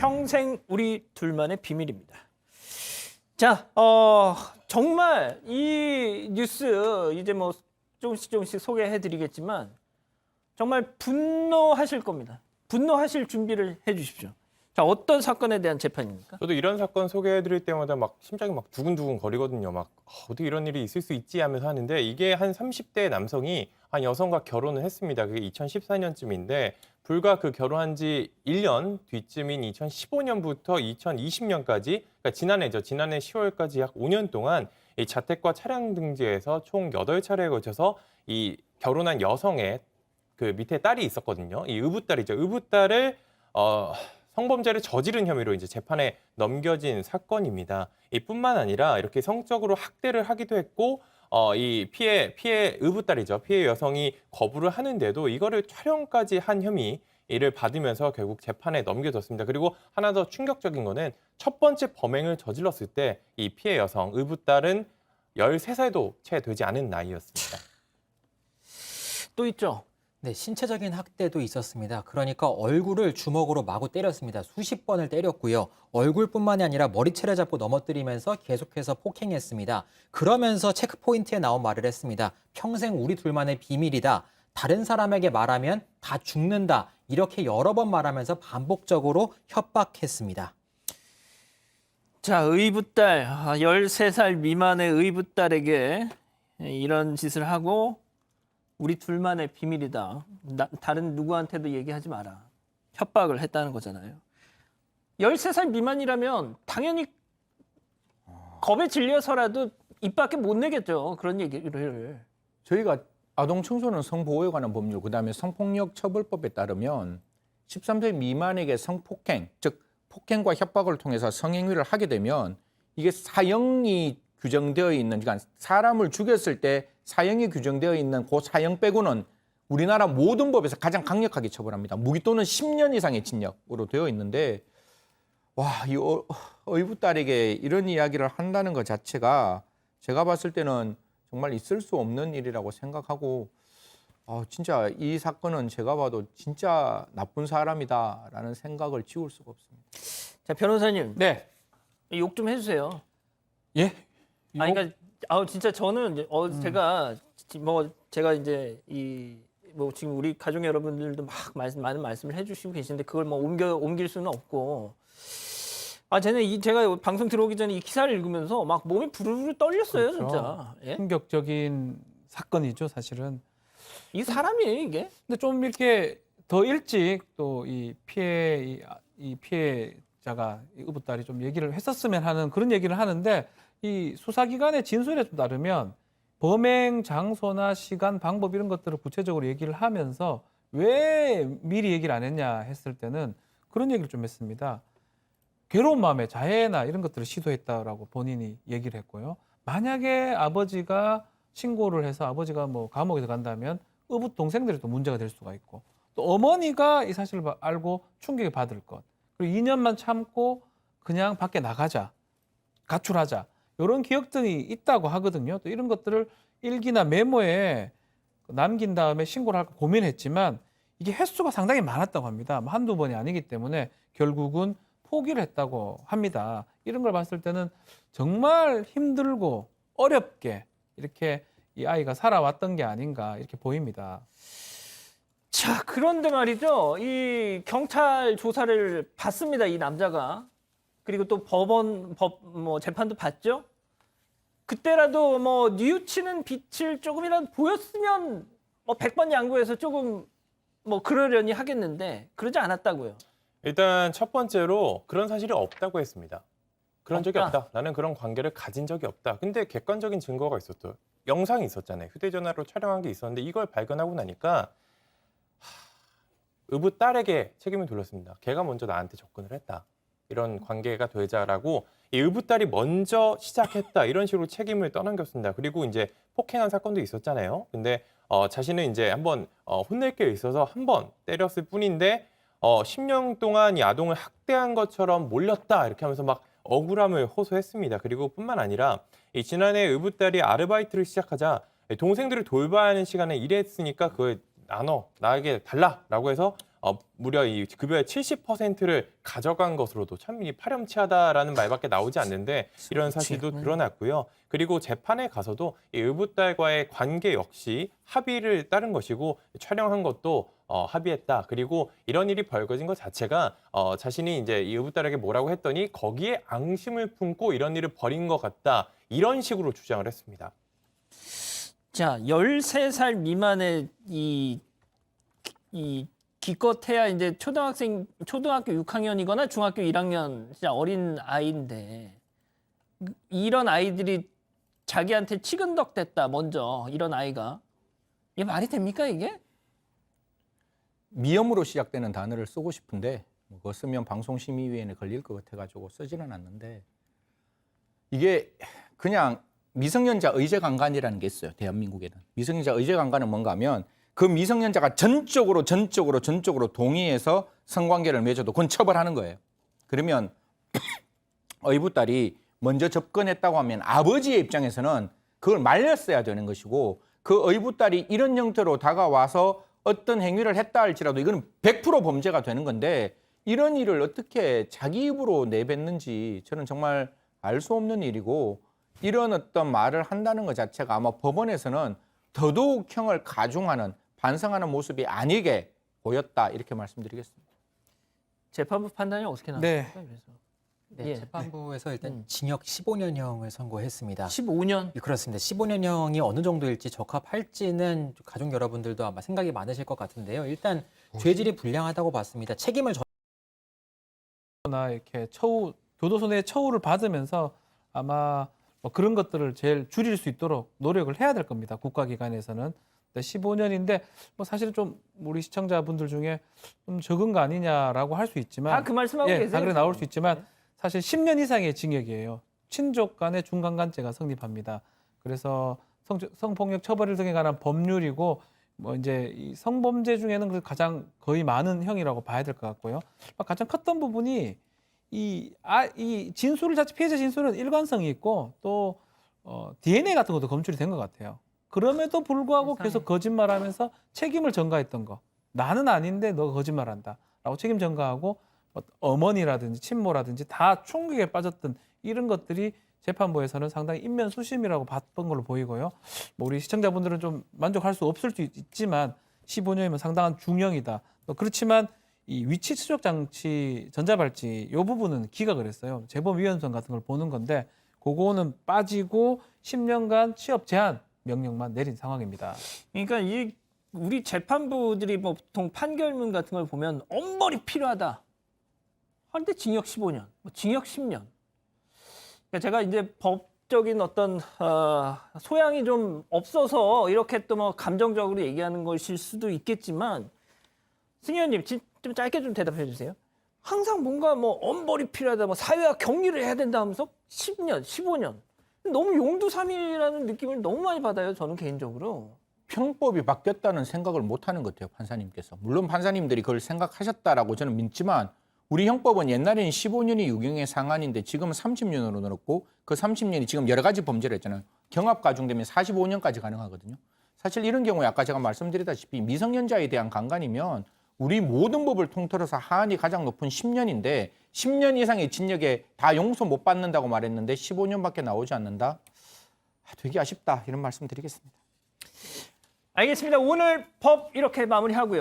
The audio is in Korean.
평생 우리 둘만의 비밀입니다. 자, 정말 이 뉴스 이제 뭐 조금씩 소개해드리겠지만 정말 분노하실 겁니다. 분노하실 준비를 해주십시오. 자, 어떤 사건에 대한 재판입니까? 저도 이런 사건 소개해드릴 때마다 막 심장이 막 두근두근 거리거든요. 막 어떻게 이런 일이 있을 수 있지 하면서 하는데 이게 한 30대 남성이 한 여성과 결혼을 했습니다. 그게 2014년쯤인데 불과 그 결혼한 지 1년 뒤쯤인 2015년부터 2020년까지 그러니까 지난해죠. 지난해 10월까지 약 5년 동안 이 자택과 차량 등지에서 총 8차례에 걸쳐서 이 결혼한 여성의 그 밑에 딸이 있었거든요. 이 의붓딸이죠. 의붓딸을 성범죄를 저지른 혐의로 이제 재판에 넘겨진 사건입니다. 이뿐만 아니라 이렇게 성적으로 학대를 하기도 했고, 이 피해 의붓딸이죠. 피해 여성이 거부를 하는데도 이거를 촬영까지 한 혐의를 받으면서 결국 재판에 넘겨졌습니다. 그리고 하나 더 충격적인 거는 첫 번째 범행을 저질렀을 때 이 피해 여성 의붓딸은 13살도 채 되지 않은 나이였습니다. 또 있죠. 네, 신체적인 학대도 있었습니다. 그러니까 얼굴을 주먹으로 마구 때렸습니다. 수십 번을 때렸고요. 얼굴뿐만이 아니라 머리채를 잡고 넘어뜨리면서 계속해서 폭행했습니다. 그러면서 체크포인트에 나온 말을 했습니다. 평생 우리 둘만의 비밀이다. 다른 사람에게 말하면 다 죽는다. 이렇게 여러 번 말하면서 반복적으로 협박했습니다. 자, 의붓딸, 13살 미만의 의붓딸에게 이런 짓을 하고 우리 둘만의 비밀이다. 다른 누구한테도 얘기하지 마라. 협박을 했다는 거잖아요. 13살 미만이라면 당연히 겁에 질려서라도 입 밖에 못 내겠죠. 그런 얘기를. 저희가 아동 청소년 성보호에 관한 법률, 그다음에 성폭력 처벌법에 따르면 13세 미만에게 성폭행, 즉 폭행과 협박을 통해서 성행위를 하게 되면 이게 사형이 규정되어 있는, 그러니까 사람을 죽였을 때 사형이 규정되어 있는 그 사형 빼고는 우리나라 모든 법에서 가장 강력하게 처벌합니다. 무기 또는 10년 이상의 징역으로 되어 있는데, 와, 이 의붓딸에게 이런 이야기를 한다는 것 자체가 제가 봤을 때는 정말 있을 수 없는 일이라고 생각하고, 진짜 이 사건은 제가 봐도 진짜 나쁜 사람이다라는 생각을 지울 수가 없습니다. 자, 변호사님. 네. 욕 좀 해주세요. 예? 아니, 그러니까 진짜 저는 이제 제가 이제 지금 우리 가족 여러분들도 막 많은 말씀을 해주시고 계시는데 그걸 뭐 옮길 수는 없고. 제가 방송 들어오기 전에 이 기사를 읽으면서 막 몸이 부르르 떨렸어요, 그렇죠. 진짜. 예? 충격적인 사건이죠, 사실은. 이 사람이에요, 이게? 근데 좀 이렇게 더 일찍 또 이 피해자가 이 의붓딸이 좀 얘기를 했었으면 하는 그런 얘기를 하는데 이 수사기관의 진술에 따르면 범행 장소나 시간, 방법 이런 것들을 구체적으로 얘기를 하면서 왜 미리 얘기를 안 했냐 했을 때는 그런 얘기를 좀 했습니다. 괴로운 마음에 자해나 이런 것들을 시도했다라고 본인이 얘기를 했고요. 만약에 아버지가 신고를 해서 아버지가 뭐 감옥에 들어간다면 의붓 동생들이 또 문제가 될 수가 있고 또 어머니가 이 사실을 알고 충격을 받을 것. 그리고 2년만 참고 그냥 밖에 나가자, 가출하자. 이런 기억들이 있다고 하거든요. 또 이런 것들을 일기나 메모에 남긴 다음에 신고를 할까 고민했지만 이게 횟수가 상당히 많았다고 합니다. 한두 번이 아니기 때문에 결국은 포기를 했다고 합니다. 이런 걸 봤을 때는 정말 힘들고 어렵게 이렇게 이 아이가 살아왔던 게 아닌가 이렇게 보입니다. 자, 그런데 말이죠. 이 경찰 조사를 받습니다, 이 남자가. 그리고 또 재판도 받죠. 그때라도 뭐 뉘우치는 빛을 조금이라도 보였으면 100번 양보해서 조금 그러려니 하겠는데 그러지 않았다고요. 일단 첫 번째로 그런 사실이 없다고 했습니다. 그런 적이 없다. 없다. 나는 그런 관계를 가진 적이 없다. 근데 객관적인 증거가 있었죠. 영상이 있었잖아요. 휴대전화로 촬영한 게 있었는데 이걸 발견하고 나니까 의붓 딸에게 책임을 돌렸습니다. 걔가 먼저 나한테 접근을 했다. 이런 관계가 되자라고 이 의붓 딸이 먼저 시작했다. 이런 식으로 책임을 떠넘겼습니다. 그리고 이제 폭행한 사건도 있었잖아요. 근데 자신은 이제 한번 혼낼 게 있어서 한 번 때렸을 뿐인데 10년 동안 이 아동을 학대한 것처럼 몰렸다. 이렇게 하면서 막 억울함을 호소했습니다. 그리고 뿐만 아니라 이 지난해 의붓딸이 아르바이트를 시작하자 동생들을 돌봐야 하는 시간에 일했으니까 그걸 나에게 달라라고 해서 무려 이 급여의 70%를 가져간 것으로도 참 이 파렴치하다라는 말밖에 나오지 않는데 이런 사실도 드러났고요. 그리고 재판에 가서도 이 의붓딸과의 관계 역시 합의를 따른 것이고 촬영한 것도 합의했다. 그리고 이런 일이 벌어진 것 자체가 자신이 이제 이 의붓딸에게 뭐라고 했더니 거기에 앙심을 품고 이런 일을 벌인 것 같다. 이런 식으로 주장을 했습니다. 자, 13살 미만의 이 기껏해야 이제 초등학교 6학년이거나 중학교 1학년 진짜 어린 아이인데 이런 아이들이 자기한테 치근덕댔다 먼저 이런 아이가 이게 말이 됩니까 이게? 미염으로 시작되는 단어를 쓰고 싶은데 그거 쓰면 방송심의위원회 걸릴 것 같아가지고 쓰지는 않는데 이게 그냥 미성년자 의제강간이라는 게 있어요. 대한민국에는. 미성년자 의제강간은 뭔가 하면 그 미성년자가 전적으로 동의해서 성관계를 맺어도 그건 처벌하는 거예요. 그러면 의붓딸이 먼저 접근했다고 하면 아버지의 입장에서는 그걸 말렸어야 되는 것이고 그 의붓딸이 이런 형태로 다가와서 어떤 행위를 했다 할지라도 이거는 100% 범죄가 되는 건데 이런 일을 어떻게 자기 입으로 내뱉는지 저는 정말 알 수 없는 일이고 이런 어떤 말을 한다는 것 자체가 아마 법원에서는 더더욱 형을 가중하는 반성하는 모습이 아니게 보였다 이렇게 말씀드리겠습니다. 재판부 판단이 어떻게 네. 나왔을까요? 그래서 네, 예. 재판부에서 일단 징역 15년형을 선고했습니다. 15년. 그렇습니다. 15년형이 어느 정도일지 적합할지는 가족 여러분들도 아마 생각이 많으실 것 같은데요. 일단 죄질이 불량하다고 봤습니다. 책임을 나 이렇게 교도소 내 처우를 받으면서 아마 뭐 그런 것들을 제일 줄일 수 있도록 노력을 해야 될 겁니다. 국가기관에서는. 15년인데 뭐 사실은 좀 우리 시청자분들 중에 좀 적은 거 아니냐라고 할 수 있지만 그 말씀하고 예, 계세요. 다 그래 나올 수 있지만 사실 10년 이상의 징역이에요. 친족 간의 중간간죄가 성립합니다. 그래서 성폭력 처벌 등에 관한 법률이고 뭐 이제 이 성범죄 중에는 그 가장 거의 많은 형이라고 봐야 될 것 같고요. 가장 컸던 부분이 이 진술을 피해자 진술은 일관성이 있고 또 DNA 같은 것도 검출이 된 것 같아요. 그럼에도 불구하고 세상에. 계속 거짓말하면서 책임을 전가했던 거. 나는 아닌데 너가 거짓말한다라고 책임 전가하고 어머니라든지 친모라든지 다 충격에 빠졌던 이런 것들이 재판부에서는 상당히 인면수심이라고 봤던 걸로 보이고요. 뭐 우리 시청자분들은 좀 만족할 수 없을 수 있지만 15년이면 상당한 중형이다. 그렇지만 이 위치 추적 장치 전자발찌 이 부분은 기각을 했어요. 재범 위헌성 같은 걸 보는 건데 그거는 빠지고 10년간 취업 제한 명령만 내린 상황입니다. 그러니까 우리 재판부들이 뭐 보통 판결문 같은 걸 보면 엄벌이 필요하다. 한데 징역 15년, 뭐 징역 10년. 그러니까 제가 이제 법적인 어떤 소양이 좀 없어서 이렇게 또 뭐 감정적으로 얘기하는 것일 수도 있겠지만 승 의원님 좀 짧게 좀 대답해 주세요. 항상 뭔가 뭐 엄벌이 필요하다, 뭐 사회와 격리를 해야 된다 하면서 10년, 15년. 너무 용두사미라는 느낌을 너무 많이 받아요. 저는 개인적으로. 형법이 바뀌었다는 생각을 못하는 것 같아요. 판사님께서. 물론 판사님들이 그걸 생각하셨다라고 저는 믿지만 우리 형법은 옛날에는 15년이 유경의 상한인데 지금은 30년으로 늘었고 그 30년이 지금 여러 가지 범죄를 했잖아요. 경합 가중되면 45년까지 가능하거든요. 사실 이런 경우에 아까 제가 말씀드렸다시피 미성년자에 대한 강간이면 우리 모든 법을 통틀어서 하한이 가장 높은 10년인데 10년 이상의 징역에 다 용서 못 받는다고 말했는데 15년밖에 나오지 않는다? 되게 아쉽다 이런 말씀 드리겠습니다. 알겠습니다. 오늘 법 이렇게 마무리하고요.